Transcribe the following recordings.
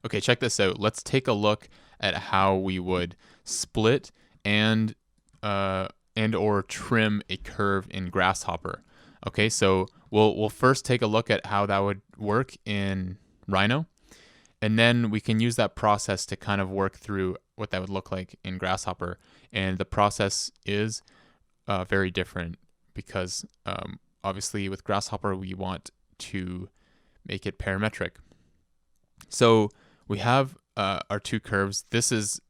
Okay, check this out. Let's take a look at how we would split and or trim a curve in Grasshopper. Okay, so we'll first take a look at how that would work in Rhino, and then we can use that process to kind of work through what that would look like in Grasshopper. And the process is very different because obviously with Grasshopper we want to make it parametric. So we have our two curves. This is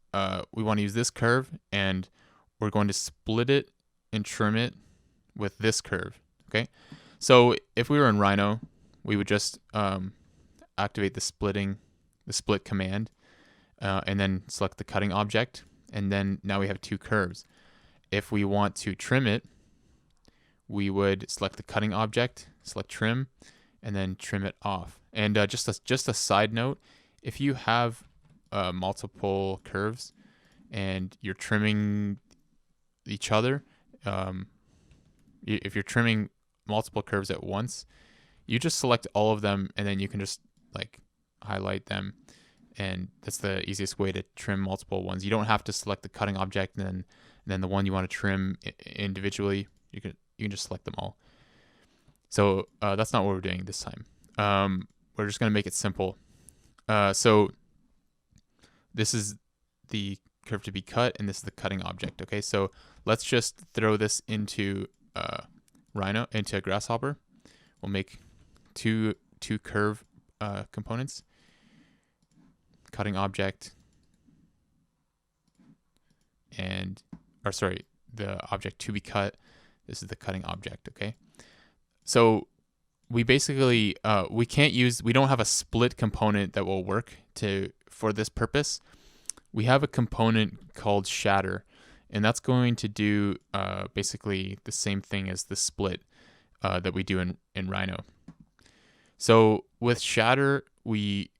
we want to use this curve, and we're going to split it and trim it with this curve. Okay, so if we were in Rhino, we would just activate the split command, and then select the cutting object, and then now we have two curves. If we want to trim it, we would select the cutting object, select trim, and then trim it off. And just a side note, if you have multiple curves and you're trimming each other, if you're trimming multiple curves at once, you just select all of them, and then you can just like highlight them, and that's the easiest way to trim multiple ones. You don't have to select the cutting object and then the one you want to trim individually. You can just select them all. So that's not what we're doing this time. We're just going to make it simple. So this is the curve to be cut, and this is the cutting object. Okay, so let's just throw this into into Grasshopper. We'll make two curve components. Cutting object and, or sorry, the object to be cut. This is the cutting object. Okay, so we basically we don't have a split component that will work for this purpose. We have a component called Shatter, and that's going to do basically the same thing as the split that we do in Rhino. So with Shatter, we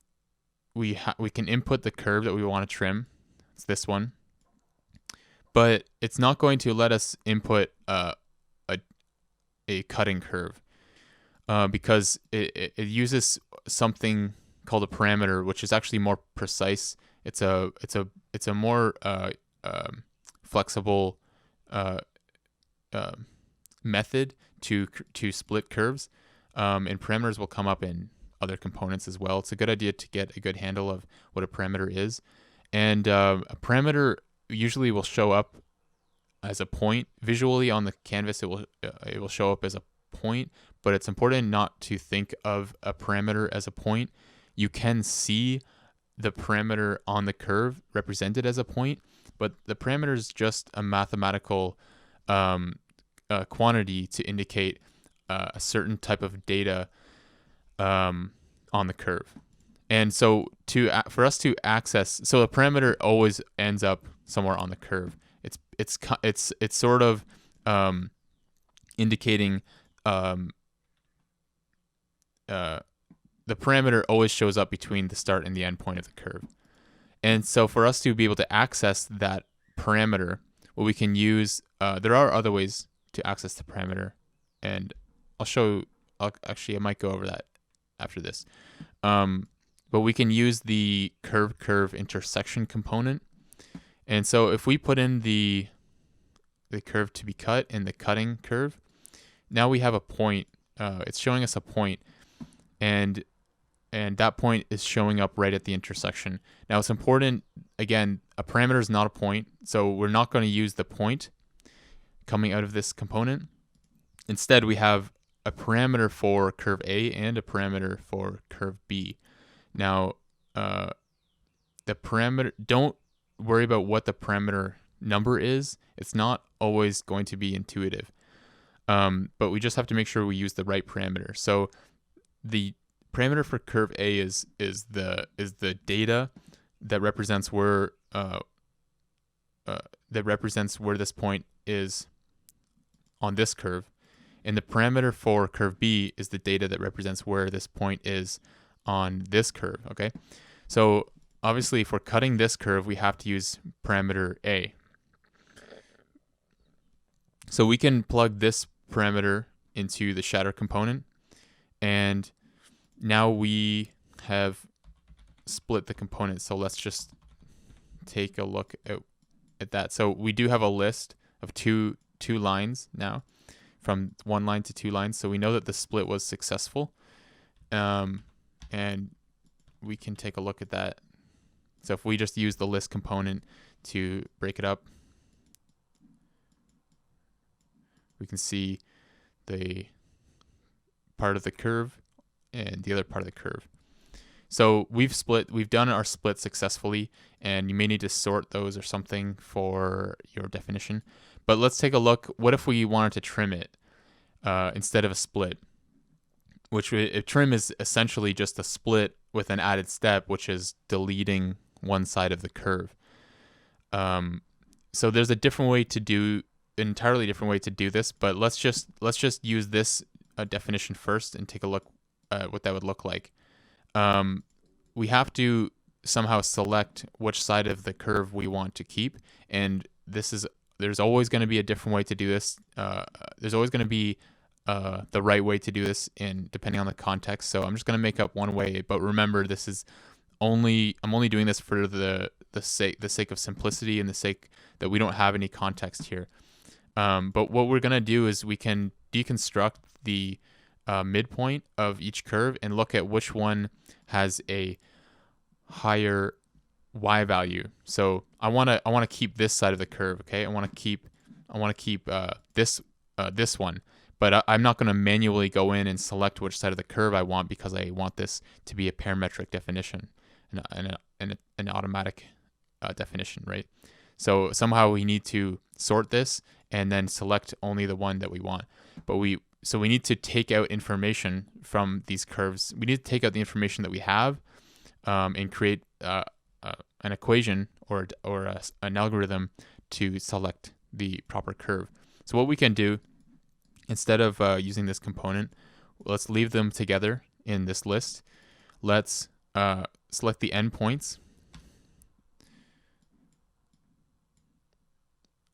can input the curve that we want to trim. It's this one, but it's not going to let us input a cutting curve because it uses something called a parameter, which is actually more precise. It's a more flexible method to split curves, and parameters will come up in other components as well. It's a good idea to get a good handle of what a parameter is, and a parameter usually will show up as a point visually on the canvas. It will show up as a point, but it's important not to think of a parameter as a point. You can see the parameter on the curve represented as a point, but the parameter is just a mathematical quantity to indicate a certain type of data on the curve. And so for us to access, so the parameter always ends up somewhere on the curve. It's sort of indicating the parameter always shows up between the start and the end point of the curve. And so for us to be able to access that parameter, what we can use, there are other ways to access the parameter, and I might go over that after this. But we can use the curve intersection component. And so if we put in the curve to be cut and the cutting curve, now we have a point. It's showing us a point, and that point is showing up right at the intersection. Now it's important, again, a parameter is not a point, so we're not going to use the point coming out of this component. Instead, we have a parameter for curve A and a parameter for curve B. Now, the parameter, don't worry about what the parameter number is. It's not always going to be intuitive, but we just have to make sure we use the right parameter. So the parameter for curve A is the data that represents where this point is on this curve, and the parameter for curve B is the data that represents where this point is on this curve. Okay, so obviously if we're cutting this curve, we have to use parameter A. So we can plug this parameter into the shatter component, and now we have split the component. So let's just take a look at that. So we do have a list of two lines now, from 1 line to 2 lines. So we know that the split was successful. And we can take a look at that. So if we just use the list component to break it up, we can see the part of the curve and the other part of the curve. So we've done our split successfully, and you may need to sort those or something for your definition. But let's take a look. What if we wanted to trim it instead of a split? A trim is essentially just a split with an added step, which is deleting one side of the curve. So there's a different way to do, an entirely different way to do this, but let's just use this definition first and take a look at what that would look like. We have to somehow select which side of the curve we want to keep, and there's always going to be a different way to do this. There's always going to be the right way to do this depending on the context. So I'm just going to make up one way, but remember, this is I'm only doing this for the sake of simplicity and the sake that we don't have any context here. But what we're going to do is we can deconstruct the midpoint of each curve and look at which one has a higher y value. So I want to keep this side of the curve, okay? I want to keep this one. But I'm not going to manually go in and select which side of the curve I want, because I want this to be a parametric definition and an automatic definition, right? So somehow we need to sort this and then select only the one that we want. So we need to take out information from these curves. We need to take out the information that we have and create an equation or an algorithm to select the proper curve. So what we can do, instead of using this component, let's leave them together in this list. Let's select the endpoints.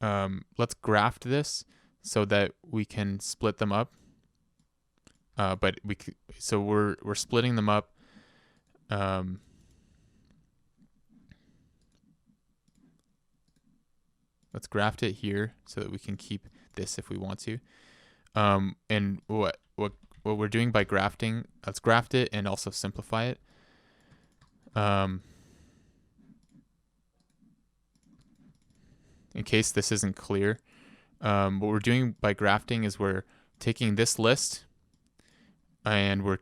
Let's graft this so that we can split them up. So we're splitting them up. Let's graft it here so that we can keep this if we want to. And what we're doing by grafting, let's graft it and also simplify it. In case this isn't clear, what we're doing by grafting is we're taking this list and we're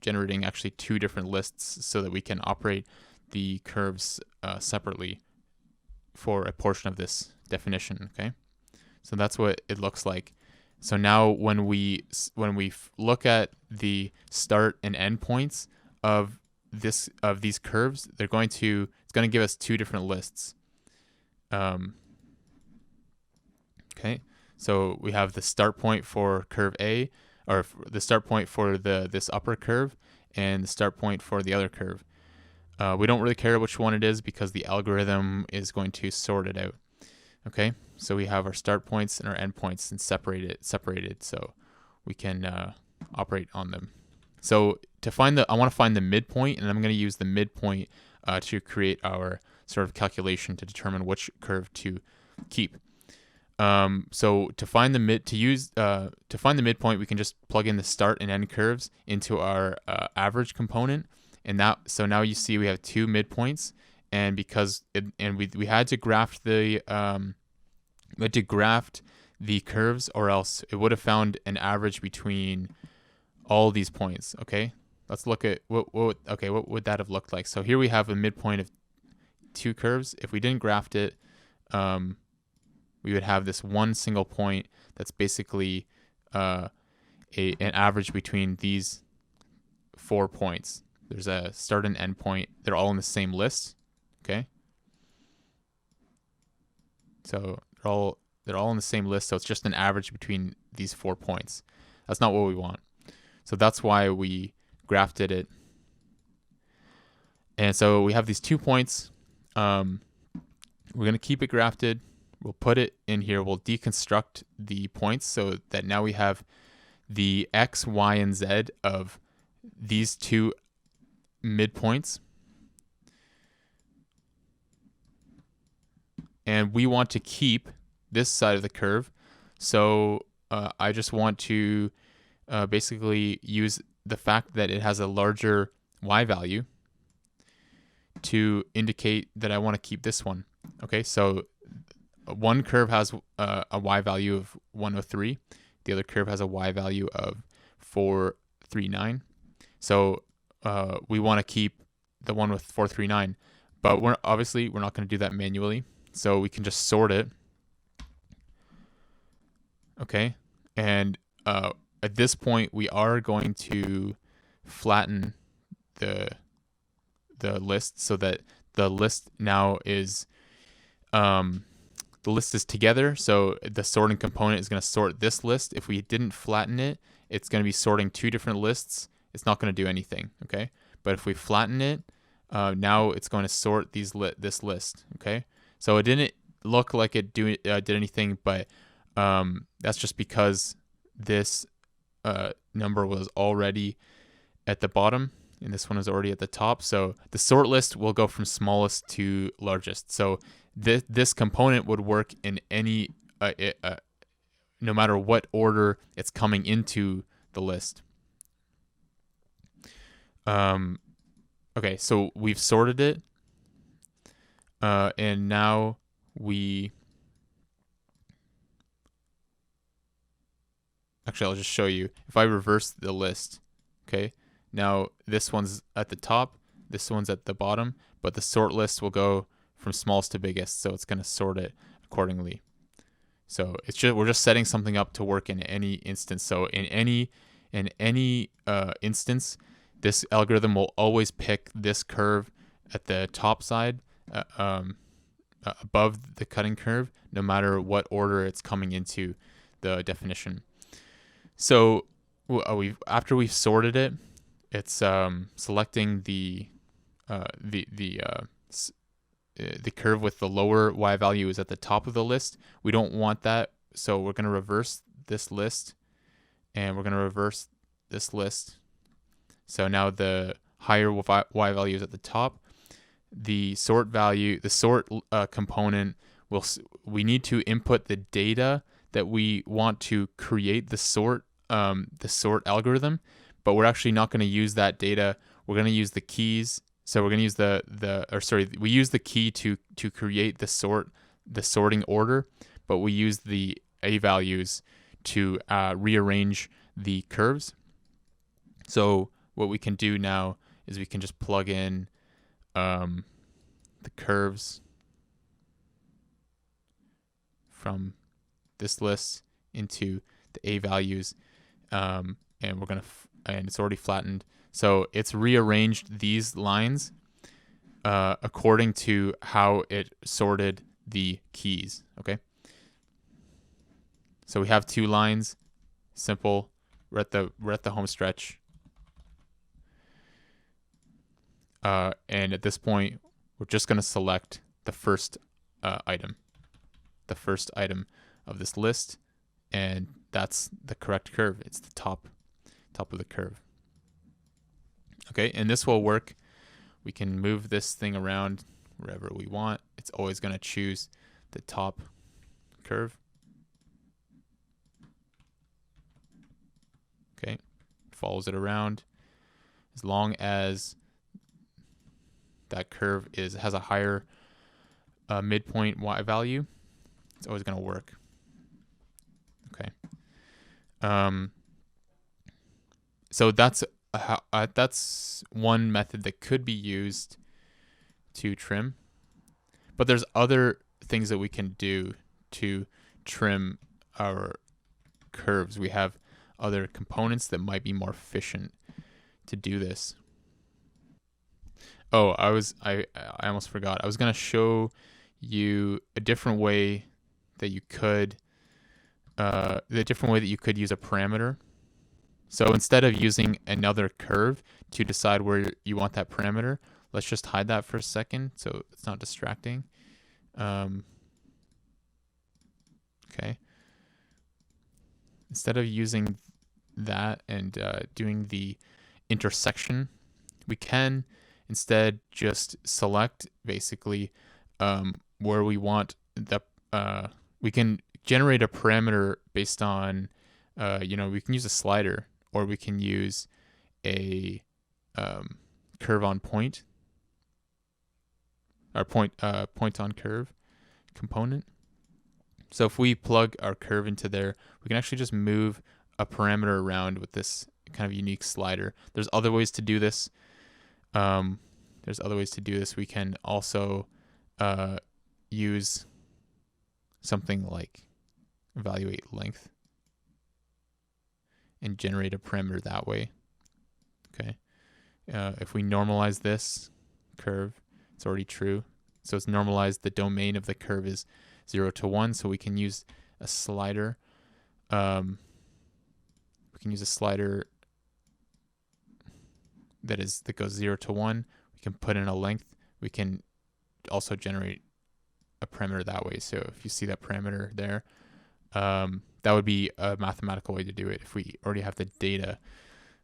generating actually 2 different lists so that we can operate the curves separately for a portion of this definition. Okay, so that's what it looks like. So now when we look at the start and end points of these curves, it's going to give us 2 different lists. Okay, so we have the start point for curve A, or the start point for this upper curve, and the start point for the other curve. We don't really care which one it is because the algorithm is going to sort it out. Okay, so we have our start points and our end points and separated so we can operate on them. So I want to find the midpoint, and I'm going to use the midpoint to create our sort of calculation to determine which curve to keep. So to find the midpoint, we can just plug in the start and end curves into our average component, and so now you see we have 2 midpoints, and we had to graft the curves, or else it would have found an average between all these points. Okay, let's look at what would that have looked like. So here we have a midpoint of 2 curves. If we didn't graft it, we would have this one single point that's basically an average between these 4 points. There's a start and end point. They're all in the same list. Okay, so they're all in the same list. So it's just an average between these 4 points. That's not what we want. So that's why we grafted it. And so we have these 2 points. We're going to keep it grafted. We'll put it in here. We'll deconstruct the points so that now we have the X, Y, and Z of these 2 midpoints. and we want to keep this side of the curve. So I just want to basically use the fact that it has a larger y value to indicate that I want to keep this one. Okay, so one curve has a y value of 103. The other curve has a y value of 439. So we want to keep the one with 439, but we're not going to do that manually. So we can just sort it. Okay, and at this point we are going to flatten the list so that the list now is the list is together. So the sorting component is going to sort this list. If we didn't flatten it, it's going to be sorting two different lists. It's not going to do anything. Okay, but if we flatten it, now it's going to sort this list. Okay, so it didn't look like it did anything, but that's just because this number was already at the bottom and this one is already at the top. So the sort list will go from smallest to largest. So this component would work in any no matter what order it's coming into the list. Okay, so we've sorted it, and now I'll just show you. If I reverse the list, okay, now this one's at the top, this one's at the bottom, but the sort list will go from smallest to biggest, so it's going to sort it accordingly. So we're just setting something up to work in any instance. So in any instance, this algorithm will always pick this curve at the top side above the cutting curve, no matter what order it's coming into the definition. So after we've sorted it, it's selecting the curve with the lower y value is at the top of the list. We don't want that, so we're going to reverse this list, and we're going to reverse this list. So now the higher y value is at the top. The sort value, the sort component, we need to input the data that we want to create the sort algorithm, but we're actually not going to use that data. We're going to use the keys. So we're going to use we use the key to create the sorting order, but we use the a values to rearrange the curves. So what we can do now is we can just plug in the curves from this list into the a values, and we're gonna and it's already flattened. So it's rearranged these lines according to how it sorted the keys. Okay. So we have two lines, simple. We're at the home stretch, and at this point, we're just going to select the first item of this list, and that's the correct curve. It's the top of the curve. Okay, and this will work. We can move this thing around wherever we want. It's always going to choose the top curve. Okay, follows it around. As long as that curve has a higher midpoint y value, it's always going to work. Okay. So that's one method that could be used to trim, but there's other things that we can do to trim our curves. We have other components that might be more efficient to do this. Oh, I almost forgot. I was going to show you a different way that you could use a parameter. So instead of using another curve to decide where you want that parameter, let's just hide that for a second so it's not distracting. Okay. Instead of using that and doing the intersection, we can instead just select basically where we want we can generate a parameter based on, we can use a slider, or we can use a curve on point, or point on curve component. So if we plug our curve into there, we can actually just move a parameter around with this kind of unique slider. There's other ways to do this. We can also use something like evaluate length and generate a parameter that way. Okay. If we normalize this curve, it's already true. So it's normalized. The domain of the curve is 0 to 1. So we can use a slider. We can use a slider that goes 0 to 1. We can put in a length. We can also generate a parameter that way. So if you see that parameter there, that would be a mathematical way to do it if we already have the data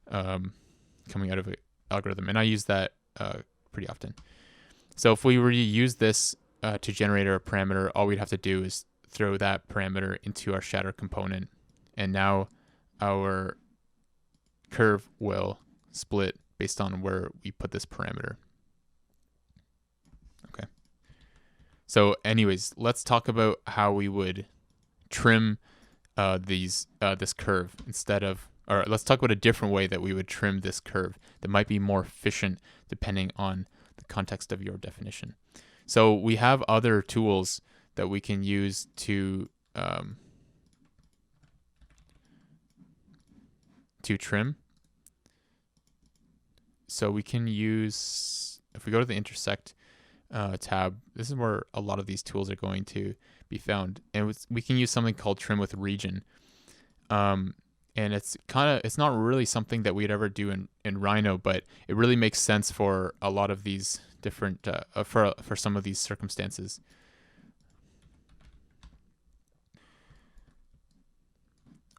coming out of an algorithm. And I use that pretty often. So if we were to use this to generate our parameter, all we'd have to do is throw that parameter into our shatter component. And now our curve will split based on where we put this parameter. Okay. So anyways, let's talk about how we would trim this curve or let's talk about a different way that we would trim this curve that might be more efficient depending on the context of your definition. So we have other tools that we can use to trim. So we can use, if we go to the intersect tab, this is where a lot of these tools are going to be found. And we can use something called trim with region. And it's not really something that we'd ever do in Rhino, but it really makes sense for a lot of these different, for some of these circumstances.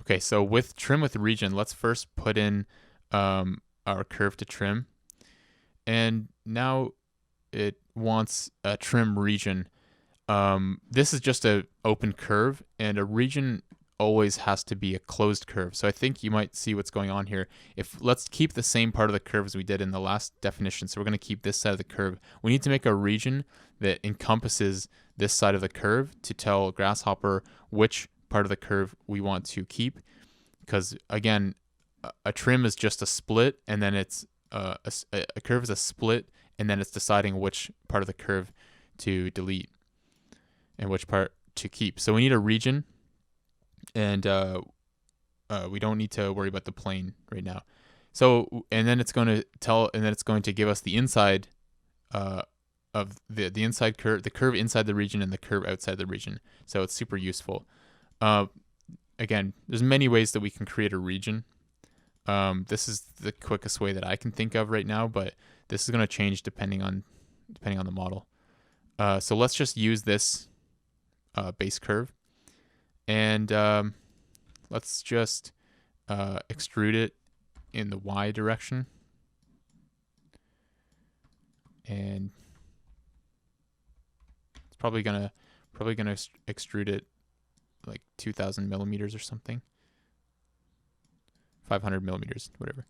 Okay, so with trim with region, let's first put in our curve to trim. And now it wants a trim region. This is just an open curve, and a region always has to be a closed curve. So I think you might see what's going on here. Let's keep the same part of the curve as we did in the last definition. So we're going to keep this side of the curve. We need to make a region that encompasses this side of the curve to tell Grasshopper which part of the curve we want to keep. Because again, a trim is just a split, and then it's a curve is a split, and then it's deciding which part of the curve to delete and which part to keep. So we need a region, and we don't need to worry about the plane right now. So, and then it's going to give us the inside of the inside curve, the curve inside the region, and the curve outside the region. So it's super useful. Again, there's many ways that we can create a region. This is the quickest way that I can think of right now, but this is going to change depending on the model. So let's just use this base curve, and let's just extrude it in the Y direction, and it's probably gonna extrude it like 2,000 millimeters or something. 500 millimeters, whatever.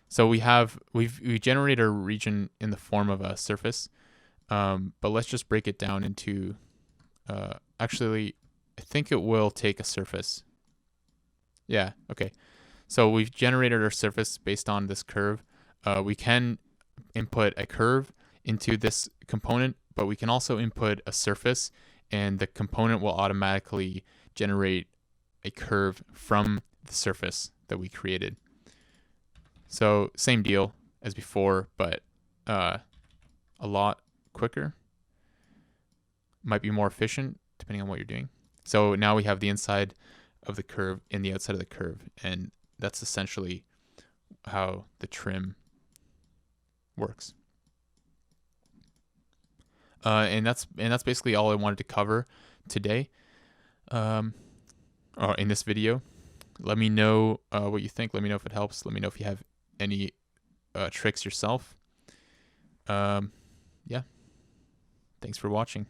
So we generated a region in the form of a surface, but let's just break it down into, actually, I think it will take a surface. Yeah, okay. So we've generated our surface based on this curve. We can input a curve into this component, but we can also input a surface, and the component will automatically generate a curve from the surface that we created. So same deal as before, but a lot quicker. Might be more efficient depending on what you're doing. So now we have the inside of the curve and the outside of the curve, and that's essentially how the trim works. And that's basically all I wanted to cover today. Or in this video. Let me know what you think. Let me know if it helps. Let me know if you have any tricks yourself. Yeah. Thanks for watching.